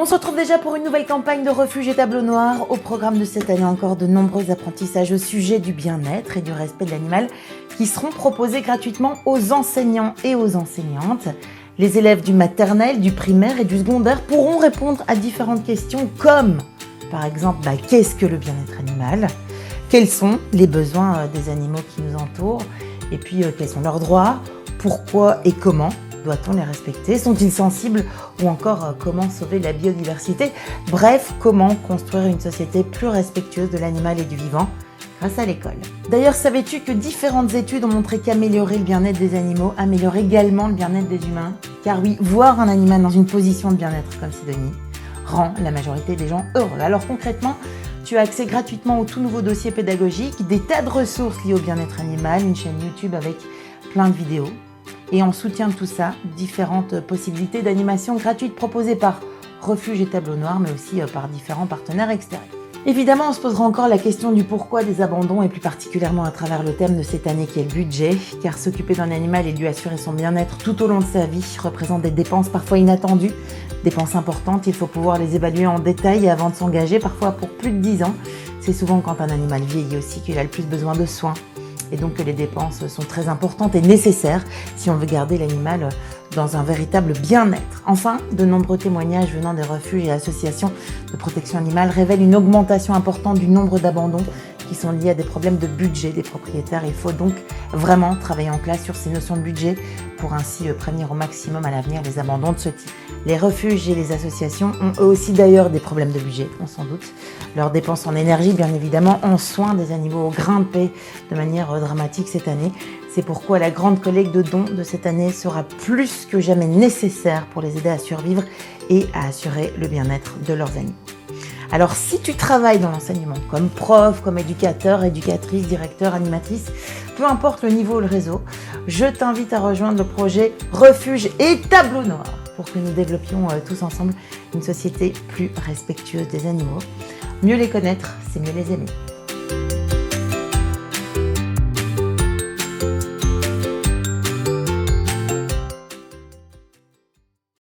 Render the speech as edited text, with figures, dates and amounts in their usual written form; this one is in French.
On se retrouve déjà pour une nouvelle campagne de refuge et tableau noir. Au programme de cette année, encore de nombreux apprentissages au sujet du bien-être et du respect de l'animal qui seront proposés gratuitement aux enseignants et aux enseignantes. Les élèves du maternel, du primaire et du secondaire pourront répondre à différentes questions comme, par exemple, qu'est-ce que le bien-être animal ? Quels sont les besoins des animaux qui nous entourent ? Et puis, quels sont leurs droits ? Pourquoi et comment doit-on les respecter ? Sont-ils sensibles ? Ou encore, comment sauver la biodiversité ? Bref, comment construire une société plus respectueuse de l'animal et du vivant grâce à l'école. D'ailleurs, savais-tu que différentes études ont montré qu'améliorer le bien-être des animaux améliore également le bien-être des humains ? Car oui, voir un animal dans une position de bien-être comme Sidonie rend la majorité des gens heureux. Alors concrètement, tu as accès gratuitement au tout nouveau dossier pédagogique, des tas de ressources liées au bien-être animal, une chaîne YouTube avec plein de vidéos. Et en soutien de tout ça, différentes possibilités d'animation gratuites proposées par Refuge et Tableau Noir, mais aussi par différents partenaires extérieurs. Évidemment, on se posera encore la question du pourquoi des abandons, et plus particulièrement à travers le thème de cette année qui est le budget, car s'occuper d'un animal et lui assurer son bien-être tout au long de sa vie représente des dépenses parfois inattendues, dépenses importantes, il faut pouvoir les évaluer en détail avant de s'engager, parfois pour plus de 10 ans. C'est souvent quand un animal vieillit aussi qu'il a le plus besoin de soins. Et donc que les dépenses sont très importantes et nécessaires si on veut garder l'animal dans un véritable bien-être. Enfin, de nombreux témoignages venant des refuges et associations de protection animale révèlent une augmentation importante du nombre d'abandons qui sont liés à des problèmes de budget des propriétaires. Il faut donc vraiment travailler en classe sur ces notions de budget pour ainsi prévenir au maximum à l'avenir les abandons de ce type. Les refuges et les associations ont eux aussi d'ailleurs des problèmes de budget, on s'en doute. Leurs dépenses en énergie, bien évidemment, en soins des animaux ont grimpé de manière dramatique cette année. C'est pourquoi la grande collecte de dons de cette année sera plus que jamais nécessaire pour les aider à survivre et à assurer le bien-être de leurs animaux. Alors si tu travailles dans l'enseignement, comme prof, comme éducateur, éducatrice, directeur, animatrice, peu importe le niveau ou le réseau, je t'invite à rejoindre le projet Refuge et Tableau Noir pour que nous développions tous ensemble une société plus respectueuse des animaux. Mieux les connaître, c'est mieux les aimer.